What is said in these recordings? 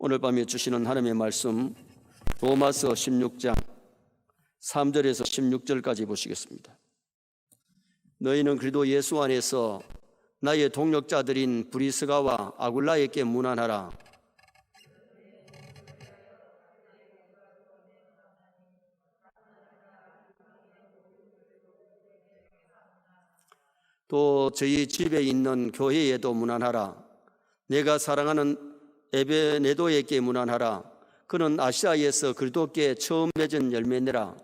오늘 밤에 주시는 하나님의 말씀 로마서 16장 3절에서 16절까지 보시겠습니다. 너희는 그리스도 예수 안에서 나의 동력자들인 브리스가와 아굴라에게 문안하라. 또 저희 집에 있는 교회에도 문안하라. 내가 사랑하는 에베네도에게 문안하라. 그는 아시아에서 그리스도께 처음 맺은 열매니라.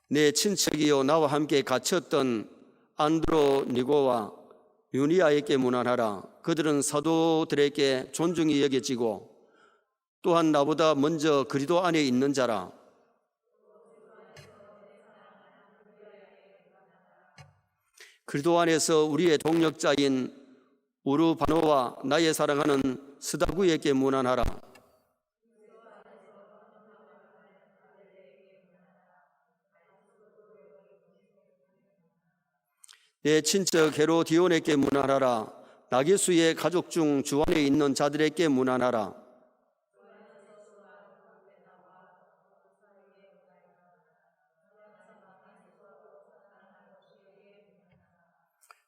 내 친척이요 나와 함께 갇혔던 안드로니고와 유니아에게 문안하라. 그들은 사도들에게 존중이 여겨지고 또한 나보다 먼저 그리스도 안에 있는 자라. 그리스도 안에서 우리의 동력자인 우르바노와 나의 사랑하는 스다구에게 문안하라. 내 친척 헤로디온에게 문안하라. 나게수의 가족 중 주 안에 있는 자들에게 문안하라.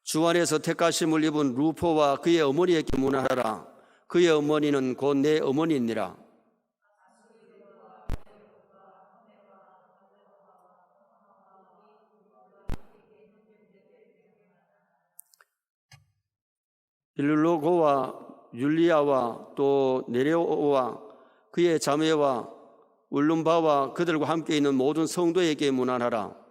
주 안에서 택하심을 입은 루포와 그의 어머니에게 문안하라. 그의 어머니는 곧 내 어머니니라. 빌로고와 율리아와 또 네레오와 그의 자매와 울lum바와 그들과 함께 있는 모든 성도에게 문안하라.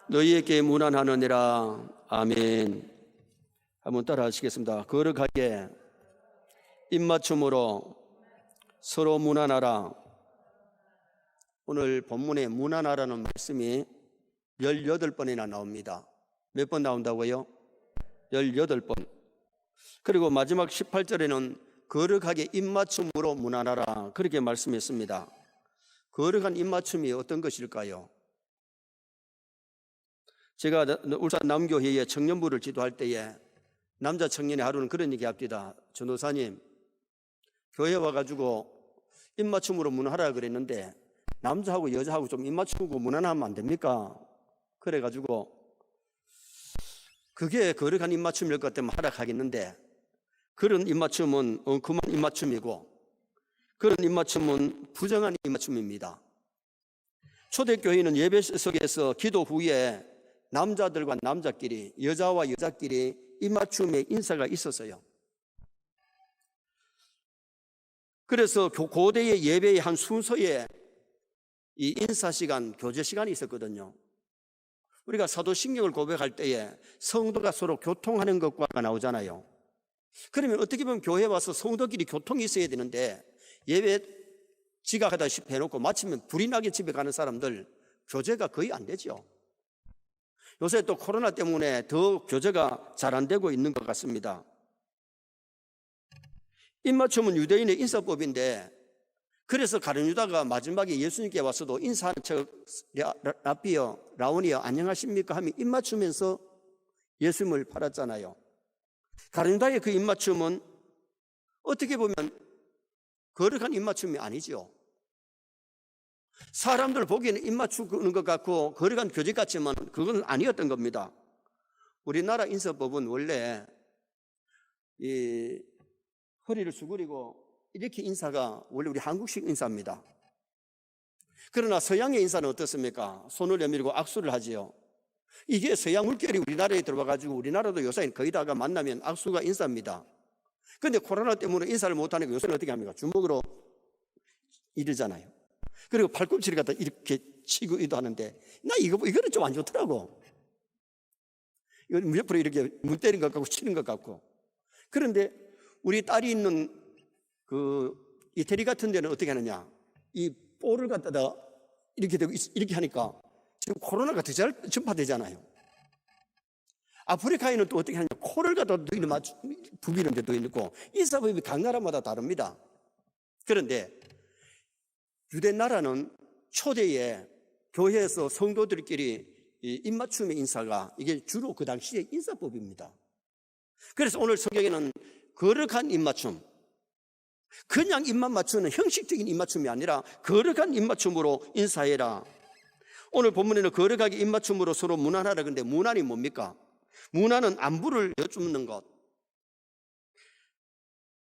너희에게 문안하느니라. 아멘. 한번 따라 하시겠습니다. 거룩하게 입맞춤으로 서로 문안하라. 오늘 본문에 문안하라는 말씀이 18번이나 나옵니다. 몇 번 나온다고요? 18번. 그리고 마지막 18절에는 거룩하게 입맞춤으로 문안하라. 그렇게 말씀했습니다. 거룩한 입맞춤이 어떤 것일까요? 제가 울산 남교회의 청년부를 지도할 때에 남자 청년의 하루는 그런 얘기 합니다. 전도사님, 교회 와가지고 입맞춤으로 문안하라 그랬는데 남자하고 여자하고 좀 입맞추고 문안하면 안 됩니까? 그래가지고 그게 거룩한 입맞춤일 것 때문에 하라 하겠는데 그런 입맞춤은 엉큼한 입맞춤이고 그런 입맞춤은 부정한 입맞춤입니다. 초대교회는 예배석에서 기도 후에 남자들과 남자끼리 여자와 여자끼리 입맞춤의 인사가 있었어요. 그래서 고대의 예배의 한 순서에 이 인사시간, 교제시간이 있었거든요. 우리가 사도신경을 고백할 때에 성도가 서로 교통하는 것과 나오잖아요. 그러면 어떻게 보면 교회에 와서 성도끼리 교통이 있어야 되는데 예배 지각하다시피 해놓고 마치면 불이 나게 집에 가는 사람들 교제가 거의 안 되죠. 요새 또 코로나 때문에 더 교제가 잘 안 되고 있는 것 같습니다. 입맞춤은 유대인의 인사법인데 그래서 가룟 유다가 마지막에 예수님께 와서도 인사하는 척 라피어, 라오니어 안녕하십니까 하면 입맞추면서 예수님을 팔았잖아요. 가룟 유다의 그 입맞춤은 어떻게 보면 거룩한 입맞춤이 아니죠. 사람들 보기에는 입맞추는 것 같고 거룩한 교제 같지만 그건 아니었던 겁니다. 우리나라 인사법은 원래 이 허리를 수그리고 이렇게 인사가 원래 우리 한국식 인사입니다. 그러나 서양의 인사는 어떻습니까? 손을 내밀고 악수를 하지요. 이게 서양 물결이 우리나라에 들어와가지고 우리나라도 요새 거의 다가 만나면 악수가 인사입니다. 그런데 코로나 때문에 인사를 못하니까 요새는 어떻게 합니까? 주먹으로 이러잖아요. 그리고 팔꿈치를 갖다 이렇게 치기도 하는데 나 이거는 좀 안 좋더라고. 이거 옆으로 이렇게 문 때리는 것 같고 치는 것 같고. 그런데 우리 딸이 있는 그 이태리 같은 데는 어떻게 하느냐? 이 볼을 갖다가 이렇게 되고 이렇게 하니까 지금 코로나가 더 잘 전파되잖아요. 아프리카에는 또 어떻게 하느냐? 코를 갖다 부비는 데도 있고 인사법이 각 나라마다 다릅니다. 그런데 유대 나라는 초대에 교회에서 성도들끼리 이 입맞춤의 인사가 이게 주로 그 당시의 인사법입니다. 그래서 오늘 성경에는 거룩한 입맞춤, 그냥 입만 맞추는 형식적인 입맞춤이 아니라 거룩한 입맞춤으로 인사해라. 오늘 본문에는 거룩하게 입맞춤으로 서로 문안하라. 그런데 문안이 뭡니까? 문안은 안부를 여쭙는 것.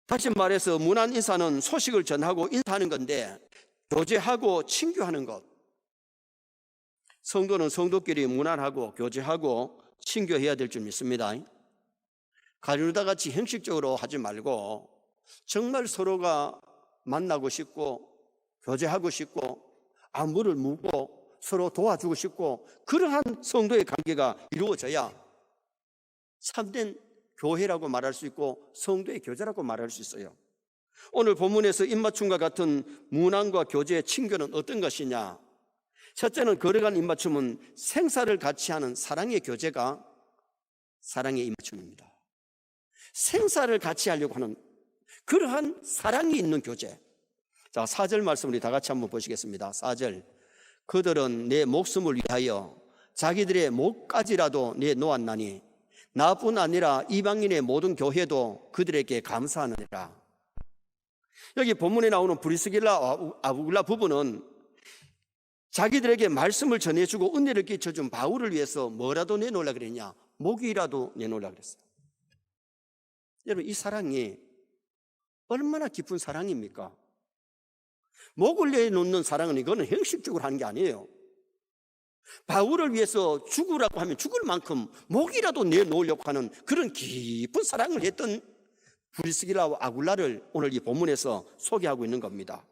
다시 말해서 문안 인사는 소식을 전하고 인사하는 건데 교제하고 친교하는 것. 성도는 성도끼리 문안하고 교제하고 친교해야 될 줄 믿습니다. 가룟유다 같이 형식적으로 하지 말고 정말 서로가 만나고 싶고 교제하고 싶고 안부를 묻고 서로 도와주고 싶고 그러한 성도의 관계가 이루어져야 참된 교회라고 말할 수 있고 성도의 교제라고 말할 수 있어요. 오늘 본문에서 입맞춤과 같은 문안과 교제, 친교는 어떤 것이냐? 첫째는 거룩한 입맞춤은 생사를 같이 하는 사랑의 교제가 사랑의 입맞춤입니다. 생사를 같이 하려고 하는 그러한 사랑이 있는 교제. 자, 4절 말씀 우리 다 같이 한번 보시겠습니다. 4절. 그들은 내 목숨을 위하여 자기들의 목까지라도 내놓았나니 나뿐 아니라 이방인의 모든 교회도 그들에게 감사하느니라. 여기 본문에 나오는 브리스길라 아굴라 부부는 자기들에게 말씀을 전해주고 은혜를 끼쳐준 바울을 위해서 뭐라도 내놓으려 그랬냐? 목이라도 내놓으려 그랬어요. 여러분, 이 사랑이 얼마나 깊은 사랑입니까? 목을 내놓는 사랑은 이거는 형식적으로 하는 게 아니에요. 바울을 위해서 죽으라고 하면 죽을 만큼 목이라도 내놓으려고 하는 그런 깊은 사랑을 했던 브리스길라와 아굴라를 오늘 이 본문에서 소개하고 있는 겁니다.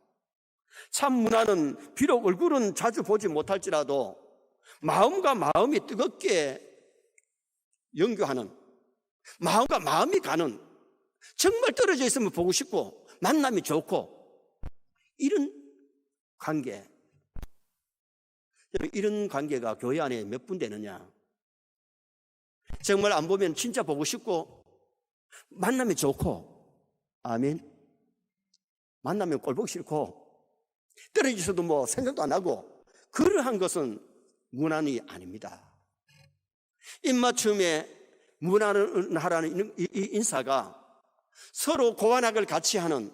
참 문화는 비록 얼굴은 자주 보지 못할지라도 마음과 마음이 뜨겁게 연교하는, 마음과 마음이 가는, 정말 떨어져 있으면 보고 싶고 만남이 좋고 이런 관계, 이런 관계가 교회 안에 몇 분 되느냐? 정말 안 보면 진짜 보고 싶고 만남이 좋고, 아멘. 만나면 꼴 보기 싫고 떨어지셔도 뭐 생각도 안 하고, 그러한 것은 문안이 아닙니다. 입맞춤에 문안하라는 이 인사가 서로 고관학을 같이 하는,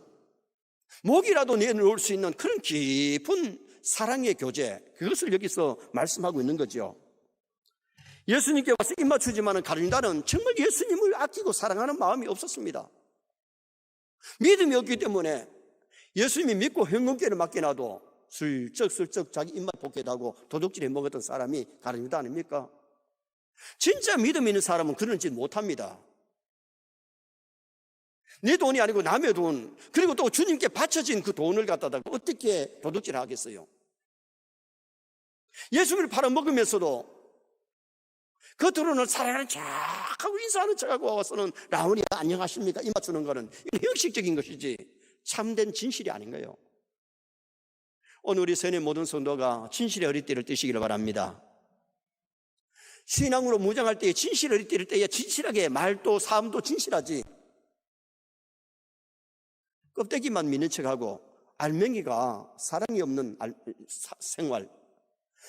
목이라도 내놓을 수 있는 그런 깊은 사랑의 교제, 그것을 여기서 말씀하고 있는 거죠. 예수님께 와서 입맞추지만은 가룟유다는 정말 예수님을 아끼고 사랑하는 마음이 없었습니다. 믿음이 없기 때문에 예수님이 믿고 현금죄를 맡겨놔도 슬쩍슬쩍 자기 입맛 복게도 하고 도둑질해 먹었던 사람이 가룟유다 아닙니까? 진짜 믿음 있는 사람은 그런 짓 못합니다. 내 돈이 아니고 남의 돈, 그리고 또 주님께 바쳐진 그 돈을 갖다가 어떻게 도둑질을 하겠어요? 예수님을 팔아먹으면서도 겉으로는 사랑하는 척하고 인사하는 척하고 와서는 라오니 안녕하십니까? 이 맞추는 거는 형식적인 것이지 참된 진실이 아닌 거예요. 오늘 우리 선의 모든 성도가 진실의 허리띠를 띠시기를 바랍니다. 신앙으로 무장할 때에 진실의 허리띠를 떼야 진실하게 말도 삶도 진실하지, 껍데기만 믿는 척하고 알맹이가 사랑이 없는 생활,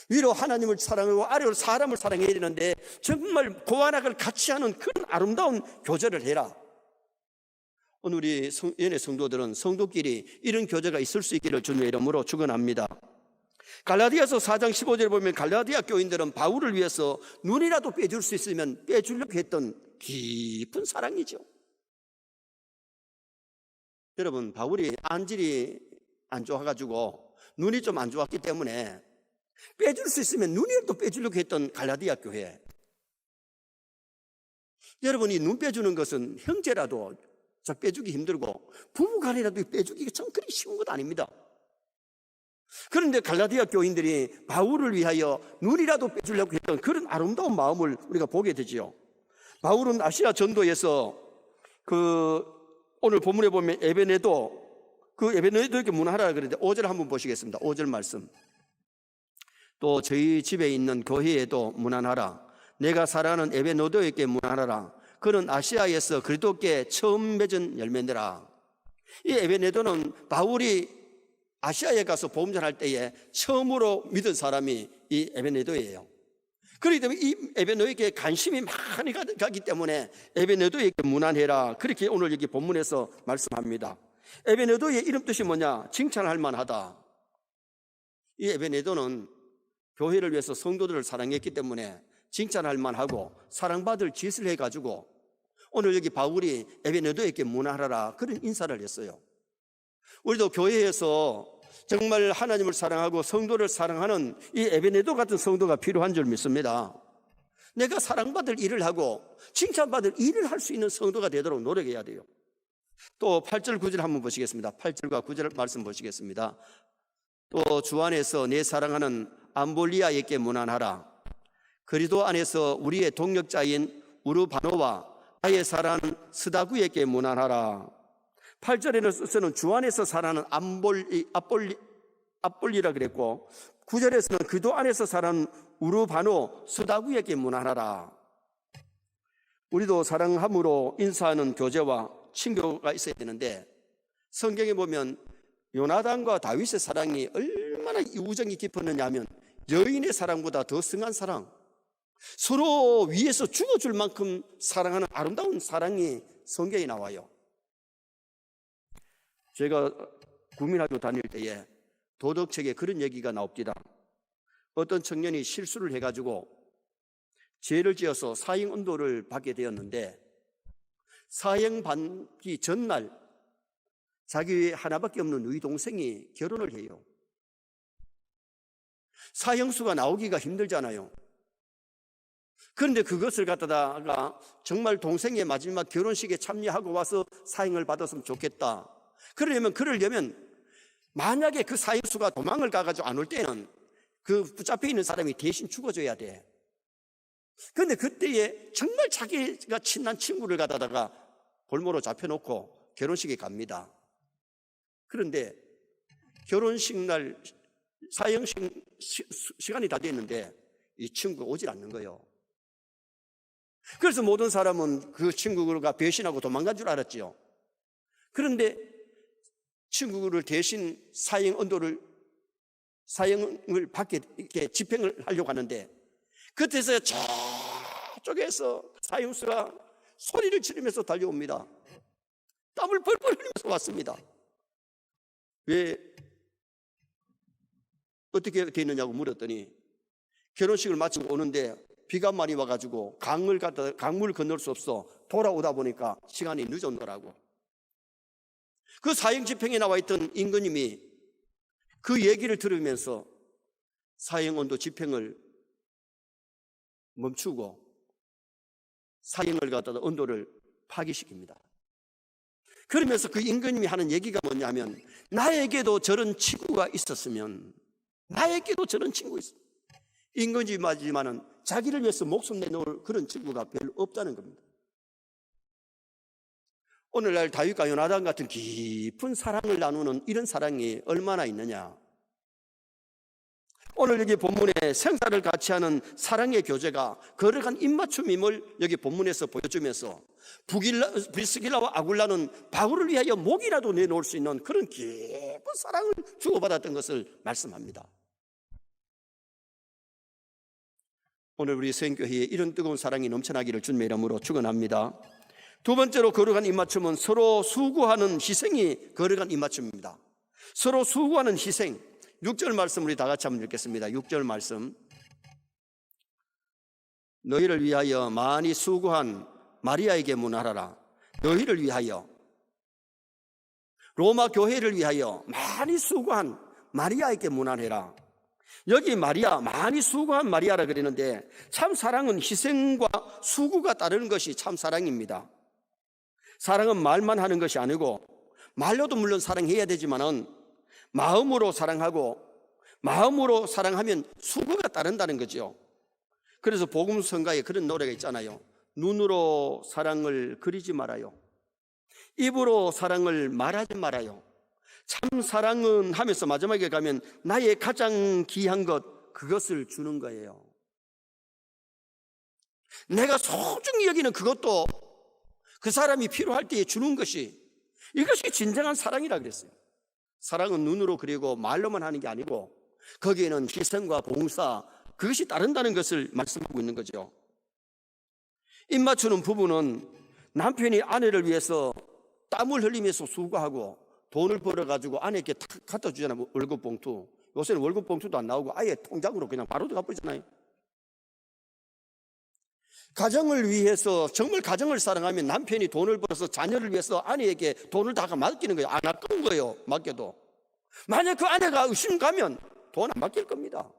위로 하나님을 사랑하고 아래로 사람을 사랑해야 되는데 정말 고안학을 같이 하는 그런 아름다운 교제를 해라. 오늘 우리 연예 성도들은 성도끼리 이런 교제가 있을 수 있기를 주님의 이름으로 축원합니다. 갈라디아서 4장 15절에 보면 갈라디아 교인들은 바울을 위해서 눈이라도 빼줄 수 있으면 빼주려고 했던 깊은 사랑이죠. 여러분, 바울이 안질이 안 좋아가지고 눈이 좀 안 좋았기 때문에 빼줄 수 있으면 눈이라도 빼주려고 했던 갈라디아 교회. 여러분이 눈 빼주는 것은 형제라도 빼주기 힘들고 부부간이라도 빼주기가 참 그리 쉬운 것 아닙니다. 그런데 갈라디아 교인들이 바울을 위하여 눈이라도 빼주려고 했던 그런 아름다운 마음을 우리가 보게 되지요. 바울은 아시아 전도에서 오늘 본문에 보면 에베네도에게 문안하라 그랬는데 5절 한번 보시겠습니다. 5절 말씀. 또 저희 집에 있는 교회에도 문안하라. 내가 사랑하는 에베네도에게 문안하라. 그는 아시아에서 그리스도께 처음 맺은 열매니라. 이 에베네도는 바울이 아시아에 가서 복음 전할 때에 처음으로 믿은 사람이 이 에베네도예요. 그렇기 때문에 이 에베네도에게 관심이 많이 가기 때문에 에베네도에게 문안해라, 그렇게 오늘 여기 본문에서 말씀합니다. 에베네도의 이름 뜻이 뭐냐? 칭찬할 만하다. 이 에베네도는 교회를 위해서 성도들을 사랑했기 때문에 칭찬할 만하고 사랑받을 짓을 해가지고 오늘 여기 바울이 에베네도에게 문안하라, 그런 인사를 했어요. 우리도 교회에서 정말 하나님을 사랑하고 성도를 사랑하는 이 에베네도 같은 성도가 필요한 줄 믿습니다. 내가 사랑받을 일을 하고 칭찬받을 일을 할 수 있는 성도가 되도록 노력해야 돼요. 또 8절 9절 한번 보시겠습니다. 8절과 9절 말씀 보시겠습니다. 또 주 안에서 내 사랑하는 암볼리아에게 문안하라. 그리스도 안에서 우리의 동역자인 우르바노와 나의 사랑하는 스다구에게 문안하라. 8절에는 주 안에서 사랑하는 앞볼리라 그랬고, 9절에서는 그도 안에서 사랑하는 우르바노 스다구에게 문안하라. 우리도 사랑함으로 인사하는 교제와 친교가 있어야 되는데, 성경에 보면 요나단과 다윗의 사랑이 얼마나 우정이 깊었느냐 하면 여인의 사랑보다 더 승한 사랑, 서로 위해서 죽어줄 만큼 사랑하는 아름다운 사랑이 성경에 나와요. 제가 국민학교 다닐 때에 도덕책에 그런 얘기가 나옵니다. 어떤 청년이 실수를 해가지고 죄를 지어서 사형언도를 받게 되었는데, 사형받기 전날 자기 하나밖에 없는 누이 동생이 결혼을 해요. 사형수가 나오기가 힘들잖아요. 그런데 그것을 갖다가 정말 동생의 마지막 결혼식에 참여하고 와서 사형을 받았으면 좋겠다. 그러려면 만약에 그 사형수가 도망을 가가지고 안 올 때는 그 붙잡혀 있는 사람이 대신 죽어줘야 돼. 그런데 그때에 정말 자기가 친한 친구를 갖다가 골모로 잡혀놓고 결혼식에 갑니다. 그런데 결혼식 날 사형식 시간이 다 됐는데 이 친구가 오질 않는 거예요. 그래서 모든 사람은 그 친구가 배신하고 도망간 줄 알았지요. 그런데 친구를 대신 사형을 받게 이렇게 집행을 하려고 하는데, 그때서 저쪽에서 사형수가 소리를 지르면서 달려옵니다. 땀을 뻘뻘 흘리면서 왔습니다. 왜 어떻게 됐느냐고 물었더니 결혼식을 마치고 오는데 비가 많이 와가지고 강물을 건널 수 없어 돌아오다 보니까 시간이 늦었노라고. 그 사형 집행에 나와 있던 임금님이 그 얘기를 들으면서 사형언도 집행을 멈추고 사형을 갖다가 언도를 파기시킵니다. 그러면서 그 임금님이 하는 얘기가 뭐냐면, 나에게도 저런 친구가 있었으면, 나에게도 저런 친구가 있었으면. 임금님이지만은 자기를 위해서 목숨 내놓을 그런 친구가 별로 없다는 겁니다. 오늘날 다윗과 요나단 같은 깊은 사랑을 나누는 이런 사랑이 얼마나 있느냐. 오늘 여기 본문에 생사를 같이 하는 사랑의 교제가 거룩한 입맞춤임을 여기 본문에서 보여주면서 브리스길라와 아굴라는 바울을 위하여 목이라도 내놓을 수 있는 그런 깊은 사랑을 주고받았던 것을 말씀합니다. 오늘 우리 선교회에 이런 뜨거운 사랑이 넘쳐나기를 주님의 이름으로 축원합니다. 두 번째로 거룩한 입맞춤은 서로 수고하는 희생이 거룩한 입맞춤입니다. 서로 수고하는 희생. 6절 말씀 우리 다 같이 한번 읽겠습니다. 6절 말씀. 너희를 위하여 많이 수고한 마리아에게 문안하라. 너희를 위하여, 로마 교회를 위하여 많이 수고한 마리아에게 문안해라. 여기 마리아, 많이 수고한 마리아라 그러는데, 참 사랑은 희생과 수고가 따르는 것이 참 사랑입니다. 사랑은 말만 하는 것이 아니고, 말로도 물론 사랑해야 되지만은 마음으로 사랑하고, 마음으로 사랑하면 수고가 따른다는 거죠. 그래서 복음성가에 그런 노래가 있잖아요. 눈으로 사랑을 그리지 말아요. 입으로 사랑을 말하지 말아요. 참 사랑은 하면서 마지막에 가면 나의 가장 귀한 것, 그것을 주는 거예요. 내가 소중히 여기는 그것도 그 사람이 필요할 때에 주는 것이, 이것이 진정한 사랑이라 그랬어요. 사랑은 눈으로 그리고 말로만 하는 게 아니고 거기에는 희생과 봉사, 그것이 따른다는 것을 말씀하고 있는 거죠. 입 맞추는 부부는 남편이 아내를 위해서 땀을 흘리면서 수고하고 돈을 벌어가지고 아내에게 탁 갖다 주잖아요. 월급 봉투. 요새는 월급 봉투도 안 나오고 아예 통장으로 그냥 바로 갚아버리잖아요. 가정을 위해서, 정말 가정을 사랑하면 남편이 돈을 벌어서 자녀를 위해서 아내에게 돈을 다 맡기는 거예요. 안 아까운 거예요. 맡겨도. 만약 그 아내가 의심 가면 돈 안 맡길 겁니다.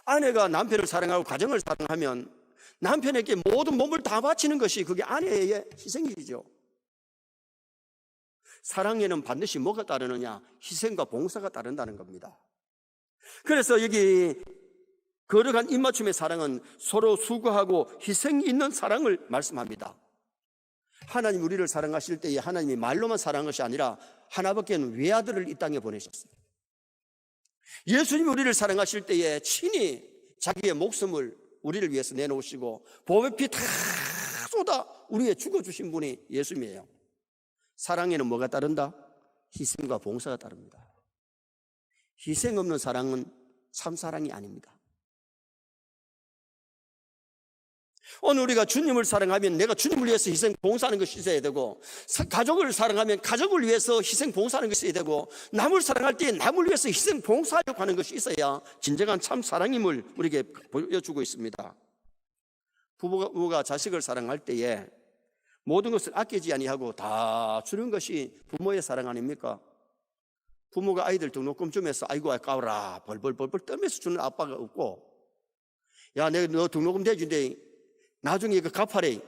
아내가 남편을 사랑하고 가정을 사랑하면 남편에게 모든 몸을 다 바치는 것이 그게 아내의 희생이죠. 사랑에는 반드시 뭐가 따르느냐? 희생과 봉사가 따른다는 겁니다. 그래서 여기 거룩한 입맞춤의 사랑은 서로 수고하고 희생 있는 사랑을 말씀합니다. 하나님 우리를 사랑하실 때에 하나님이 말로만 사랑한 것이 아니라 하나밖에 없는 외아들을 이 땅에 보내셨어요. 예수님이 우리를 사랑하실 때에 친히 자기의 목숨을 우리를 위해서 내놓으시고 보배 피 다 쏟아 우리 위해 죽어주신 분이 예수님이에요. 사랑에는 뭐가 따른다? 희생과 봉사가 따릅니다. 희생 없는 사랑은 참 사랑이 아닙니다. 오늘 우리가 주님을 사랑하면 내가 주님을 위해서 희생 봉사하는 것이 있어야 되고, 가족을 사랑하면 가족을 위해서 희생 봉사하는 것이 있어야 되고, 남을 사랑할 때 남을 위해서 희생 봉사하려고 하는 것이 있어야 진정한 참 사랑임을 우리에게 보여주고 있습니다. 부부가 자식을 사랑할 때에 모든 것을 아끼지 아니하고 다 주는 것이 부모의 사랑 아닙니까? 부모가 아이들 등록금 주면서 아이고 아까워라 벌벌 떨면서 주는 아빠가 없고, 야 내가 너 등록금 대준대 나중에 이거 갚아래,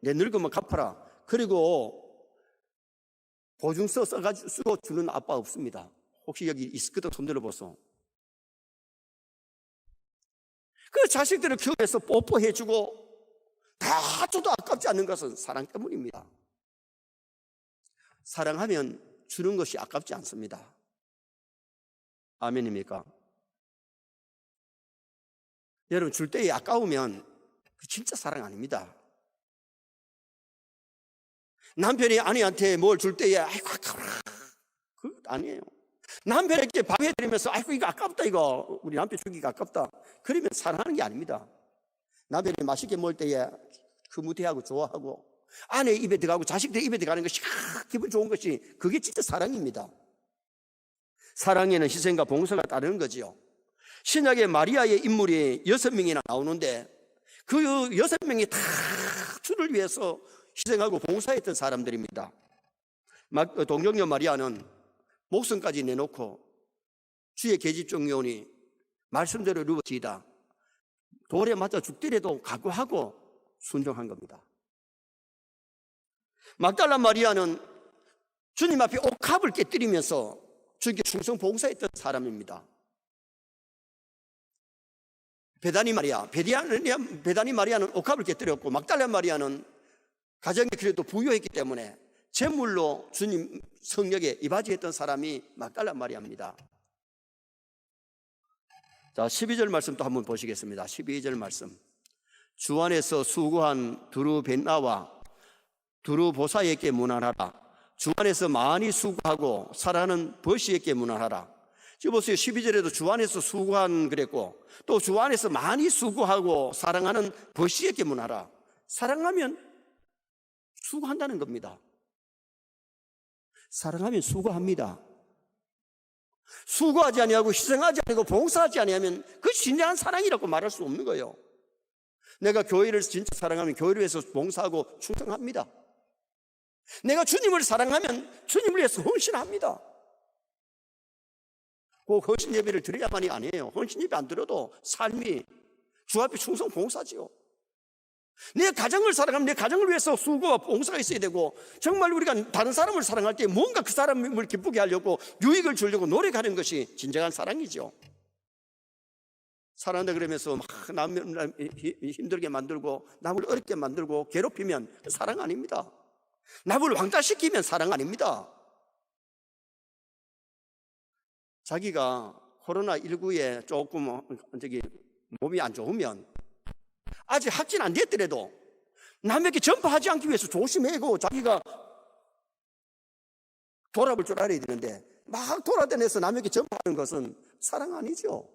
내 늙으면 갚아라, 그리고 보증서 써가지고 쓰고 주는 아빠 없습니다. 혹시 여기 있거든 손 들어보소. 그 자식들을 키우면서 뽀뽀해주고 다 줘도 아깝지 않는 것은 사랑 때문입니다. 사랑하면 주는 것이 아깝지 않습니다. 아멘입니까? 여러분, 줄 때에 아까우면 그 진짜 사랑 아닙니다. 남편이 아내한테 뭘 줄 때에 아이고 아까워라, 그거 아니에요. 남편에게 밥 해드리면서 아이고 이거 아깝다, 이거 우리 남편 주기가 아깝다, 그러면 사랑하는 게 아닙니다. 남편이 맛있게 먹을 때에 흐뭇해하고 좋아하고 아내 입에 들어가고 자식들 입에 들어가는 것이 기분 좋은 것이, 그게 진짜 사랑입니다. 사랑에는 희생과 봉사가 따르는 거지요. 신약의 마리아의 인물이 6명이나 나오는데 그 6명이 다 주를 위해서 희생하고 봉사했던 사람들입니다. 동정녀 마리아는 목숨까지 내놓고 주의 계집종 요원이 말씀대로 이루어지이다, 돌에 맞아 죽더라도 각오하고 순종한 겁니다. 막달라 마리아는 주님 앞에 옥합을 깨뜨리면서 주님께 충성 봉사했던 사람입니다. 베다니 마리아는 옥합을 깨뜨렸고, 막달라 마리아는 가정에 그래도 부유했기 때문에 제물로 주님 성역에 이바지했던 사람이 막달라 마리아입니다. 자, 12절 말씀 또 한번 보시겠습니다. 12절 말씀. 주 안에서 수고한 두루벤나와 두루보사에게 문안하라. 주 안에서 많이 수고하고 사랑하는 버시에게 문안하라. 지금 보세요. 12절에도 주 안에서 수고한 그랬고, 또 주 안에서 많이 수고하고 사랑하는 버시에게 문안하라. 사랑하면 수고한다는 겁니다. 사랑하면 수고합니다. 수고하지 아니하고 희생하지 아니하고 봉사하지 아니하면 그 진정한 사랑이라고 말할 수 없는 거예요. 내가 교회를 진짜 사랑하면 교회를 위해서 봉사하고 충성합니다. 내가 주님을 사랑하면 주님을 위해서 헌신합니다. 그 헌신 예배를 드려야만이 아니에요. 헌신 예배 안 드려도 삶이 주 앞에 충성 봉사지요. 내 가정을 사랑하면 내 가정을 위해서 수고와 봉사가 있어야 되고, 정말 우리가 다른 사람을 사랑할 때 뭔가 그 사람을 기쁘게 하려고 유익을 주려고 노력하는 것이 진정한 사랑이죠. 사랑한다 그러면서 막 남을 힘들게 만들고 남을 어렵게 만들고 괴롭히면 사랑 아닙니다. 남을 왕따시키면 사랑 아닙니다. 자기가 코로나19에 조금 몸이 안 좋으면 아직 확진 안 됐더라도 남에게 전파하지 않기 위해서 조심해고 자기가 돌아볼 줄 알아야 되는데, 막 돌아다녀서 남에게 전파하는 것은 사랑 아니죠.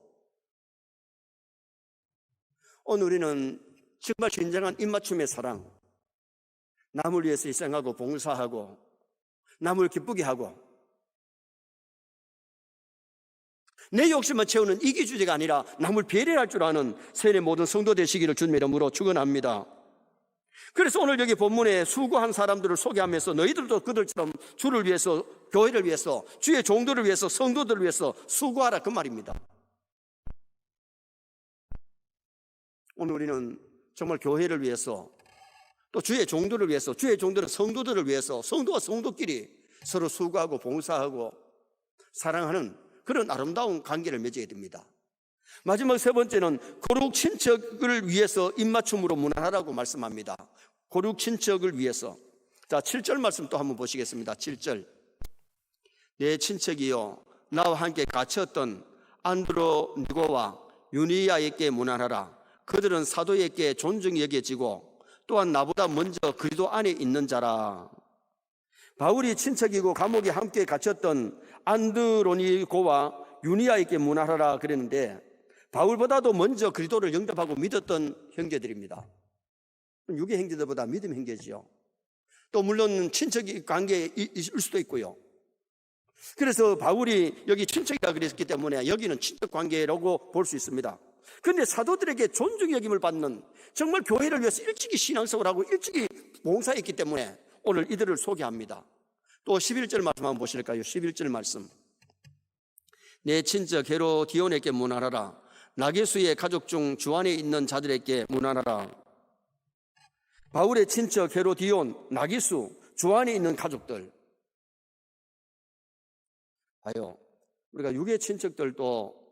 오늘 우리는 정말 진정한 입맞춤의 사랑, 남을 위해서 희생하고 봉사하고 남을 기쁘게 하고 내 욕심만 채우는 이기주의가 아니라 남을 배려할 줄 아는 세례 모든 성도 되시기를 주님의 이름으로 축원합니다. 그래서 오늘 여기 본문에 수고한 사람들을 소개하면서 너희들도 그들처럼 주를 위해서, 교회를 위해서, 주의 종들을 위해서, 성도들을 위해서 수고하라, 그 말입니다. 오늘 우리는 정말 교회를 위해서, 또 주의 종들을 위해서, 주의 종들은 성도들을 위해서, 성도와 성도끼리 서로 수고하고 봉사하고 사랑하는 그런 아름다운 관계를 맺어야 됩니다. 마지막 세 번째는 고륙 친척을 위해서 입맞춤으로 문안하라고 말씀합니다. 고륙 친척을 위해서. 자, 7절 말씀 또 한번 보시겠습니다. 7절. 내 친척이요 나와 함께 갇혔던 안드로니고와 유니아에게 문안하라. 그들은 사도에게 존중이 여겨지고 또한 나보다 먼저 그리스도 안에 있는 자라. 바울이 친척이고 감옥에 함께 갇혔던 안드로니고와 유니아에게 문안하라 그랬는데, 바울보다도 먼저 그리스도를 영접하고 믿었던 형제들입니다. 육의 형제들보다 믿음 형제지요. 또 물론 친척 관계에 있을 수도 있고요. 그래서 바울이 여기 친척이라 그랬기 때문에 여기는 친척 관계라고 볼 수 있습니다. 그런데 사도들에게 존중 여김을 받는, 정말 교회를 위해서 일찍이 신앙생활을 하고 일찍이 봉사했기 때문에 오늘 이들을 소개합니다. 또 11절 말씀 한번 보실까요? 11절 말씀. 내 친척 헤로디온에게 문안하라. 나게수의 가족 중 주 안에 있는 자들에게 문안하라. 바울의 친척 헤로디온, 나게수, 주 안에 있는 가족들. 봐요, 우리가 육의 친척들도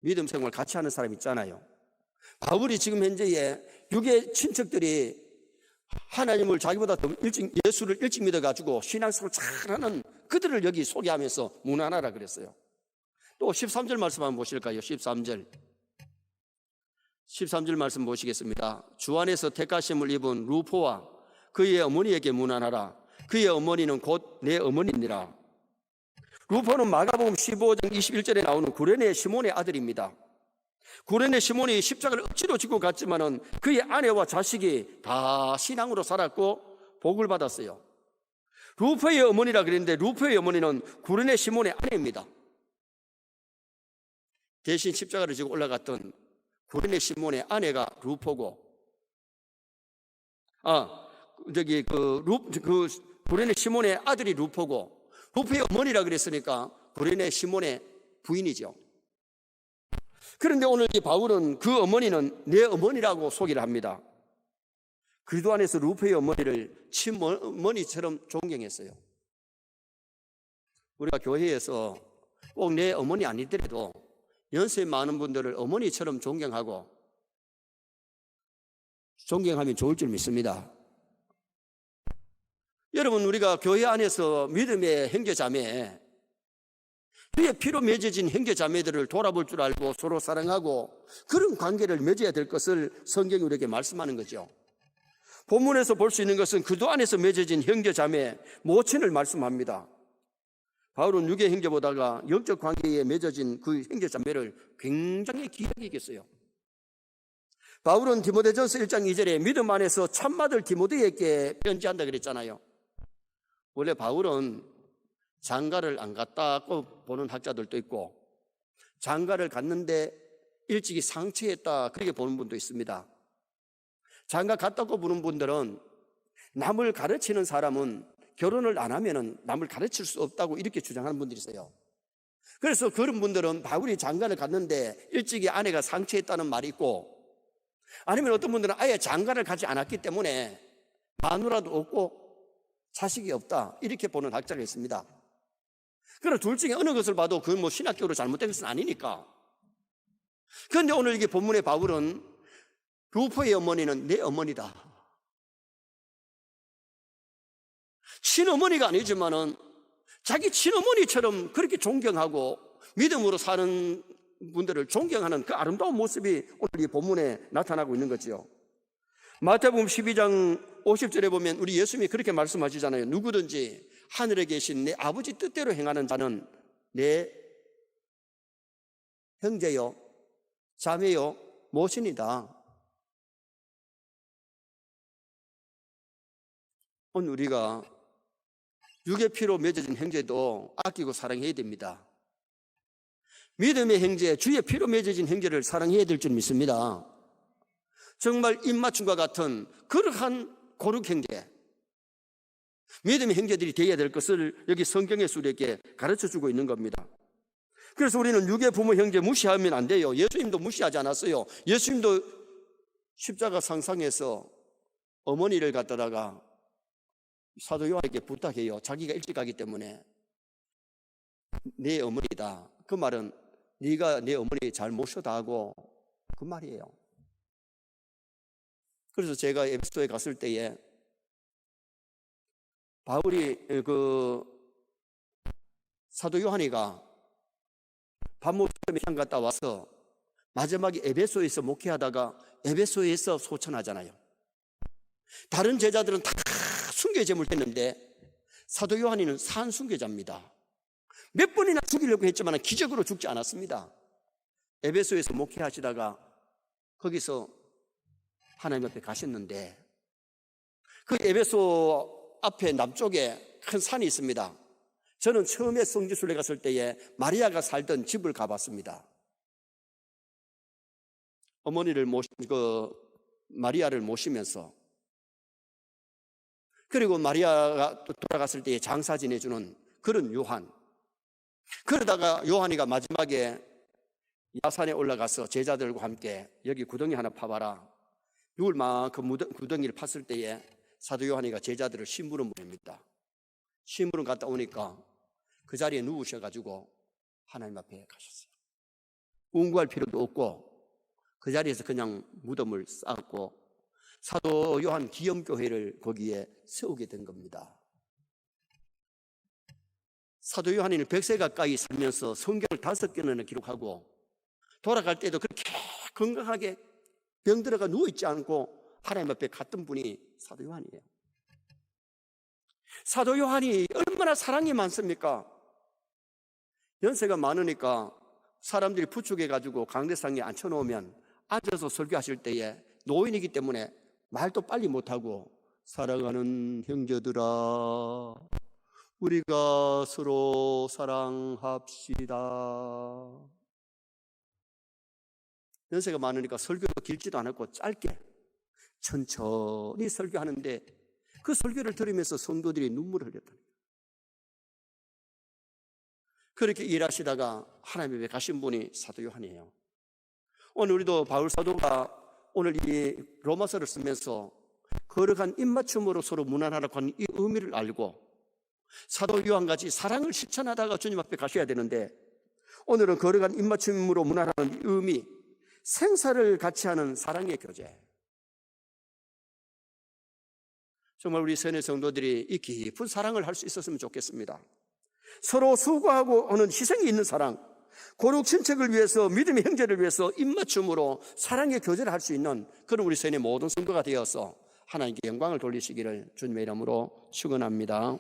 믿음 생활 같이 하는 사람 있잖아요. 바울이 지금 현재에 육의 친척들이 하나님을 자기보다 더 예수를 일찍 믿어가지고 신앙생활 잘하는 그들을 여기 소개하면서 문안하라 그랬어요. 또 13절 말씀 한번 보실까요? 13절 말씀 보시겠습니다. 주 안에서 택하심을 입은 루포와 그의 어머니에게 문안하라. 그의 어머니는 곧 내 어머니니라. 루포는 마가복음 15장 21절에 나오는 구레네 시몬의 아들입니다. 구레네 시몬이 십자가를 억지로 지고 갔지만은 그의 아내와 자식이 다 신앙으로 살았고 복을 받았어요. 루포의 어머니라 그랬는데 루포의 어머니는 구레네 시몬의 아내입니다. 대신 십자가를 지고 올라갔던 구레네 시몬의 아내가 루포고, 구레네 시몬의 아들이 루포고, 루포의 어머니라 그랬으니까 구레네 시몬의 부인이죠. 그런데 오늘 이 바울은 그 어머니는 내 어머니라고 소개를 합니다. 그리스도 안에서 루포의 어머니를 친어머니처럼 존경했어요. 우리가 교회에서 꼭 내 어머니 아니더라도 연세 많은 분들을 어머니처럼 존경하면 좋을 줄 믿습니다. 여러분, 우리가 교회 안에서 믿음의 형제자매, 그의 피로 맺어진 형제자매들을 돌아볼 줄 알고 서로 사랑하고 그런 관계를 맺어야 될 것을 성경이 우리에게 말씀하는 거죠. 본문에서 볼 수 있는 것은 그도 안에서 맺어진 형제자매, 모친을 말씀합니다. 바울은 육의 형제보다가 영적 관계에 맺어진 그 형제자매를 굉장히 귀하게 여겼어요. 바울은 디모데전서 1장 2절에 믿음 안에서 참맏을 디모데에게 편지한다 그랬잖아요. 원래 바울은 장가를 안 갔다고 보는 학자들도 있고, 장가를 갔는데 일찍이 상처했다 그렇게 보는 분도 있습니다. 장가 갔다고 보는 분들은 남을 가르치는 사람은 결혼을 안 하면 남을 가르칠 수 없다고 이렇게 주장하는 분들이 있어요. 그래서 그런 분들은 바울이 장가를 갔는데 일찍이 아내가 상처했다는 말이 있고, 아니면 어떤 분들은 아예 장가를 가지 않았기 때문에 마누라도 없고 자식이 없다 이렇게 보는 학자가 있습니다. 그럼 둘 중에 어느 것을 봐도 그건 뭐 신학적으로 잘못된 것은 아니니까. 그런데 오늘 이게 본문의 바울은 루포의 어머니는 내 어머니다, 친어머니가 아니지만은 자기 친어머니처럼 그렇게 존경하고 믿음으로 사는 분들을 존경하는 그 아름다운 모습이 오늘 이 본문에 나타나고 있는 거죠. 마태복음 12장 50절에 보면 우리 예수님이 그렇게 말씀하시잖아요. 누구든지 하늘에 계신 내 아버지 뜻대로 행하는 자는 내 형제요, 자매요, 모친이다. 오늘 우리가 육의 피로 맺어진 형제도 아끼고 사랑해야 됩니다. 믿음의 형제, 주의 피로 맺어진 형제를 사랑해야 될 줄 믿습니다. 정말 입맞춤과 같은 그러한 고룩 형제, 믿음의 형제들이 되어야 될 것을 여기 성경에서 우리에게 가르쳐주고 있는 겁니다. 그래서 우리는 육의 부모 형제 무시하면 안 돼요. 예수님도 무시하지 않았어요. 예수님도 십자가 상상에서 어머니를 갖다가 사도 요한에게 부탁해요. 자기가 일찍 가기 때문에 내 어머니다. 그 말은 네가 내 어머니 잘 모셔다 하고 그 말이에요. 그래서 제가 에베소에 갔을 때에 바울이 사도 요한이가 밤모섬에 향 갔다 와서 마지막에 에베소에서 목회하다가 에베소에서 소천하잖아요. 다른 제자들은 다 순교의 제물을 했는데 사도 요한이는 산순교자입니다. 몇 번이나 죽이려고 했지만 기적으로 죽지 않았습니다. 에베소에서 목회하시다가 거기서 하나님 앞에 가셨는데 그 에베소 앞에 남쪽에 큰 산이 있습니다. 저는 처음에 성지순례 갔을 때에 마리아가 살던 집을 가봤습니다. 어머니를 마리아를 모시면서, 그리고 마리아가 돌아갔을 때에 장사 지내주는 그런 요한. 그러다가 요한이가 마지막에 야산에 올라가서 제자들과 함께 여기 구덩이 하나 파봐라. 누울 만큼 구덩이를 팠을 때에 사도 요한이가 제자들을 심부름 보냅니다. 심부름 갔다 오니까 그 자리에 누우셔가지고 하나님 앞에 가셨어요. 운구할 필요도 없고 그 자리에서 그냥 무덤을 쌓았고 사도 요한 기염교회를 거기에 세우게 된 겁니다. 사도 요한이는 100세 가까이 살면서 성경을 5권이나 기록하고 돌아갈 때도 그렇게 건강하게 병들어가 누워있지 않고 하나님 앞에 갔던 분이 사도 요한이에요. 사도 요한이 얼마나 사랑이 많습니까? 연세가 많으니까 사람들이 부축해가지고 강대상에 앉혀놓으면 앉아서 설교하실 때에 노인이기 때문에 말도 빨리 못하고 사랑하는 형제들아 우리가 서로 사랑합시다. 연세가 많으니까 설교도 길지도 않았고 짧게 천천히 설교하는데 그 설교를 들으면서 성도들이 눈물을 흘렸다. 그렇게 일하시다가 하나님 앞에 가신 분이 사도 요한이에요. 오늘 우리도 바울 사도가 오늘 이 로마서를 쓰면서 거룩한 입맞춤으로 서로 무난하라고 하는 이 의미를 알고 사도 요한같이 사랑을 실천하다가 주님 앞에 가셔야 되는데 오늘은 거룩한 입맞춤으로 무난하는 이 의미, 생사를 같이 하는 사랑의 교제. 정말 우리 세뇌 성도들이 이 깊은 사랑을 할 수 있었으면 좋겠습니다. 서로 수고하고 하는 희생이 있는 사랑, 고룩 친척을 위해서, 믿음의 형제를 위해서 입맞춤으로 사랑의 교제를 할 수 있는 그런 우리 세뇌 모든 성도가 되어서 하나님께 영광을 돌리시기를 주님의 이름으로 축원합니다.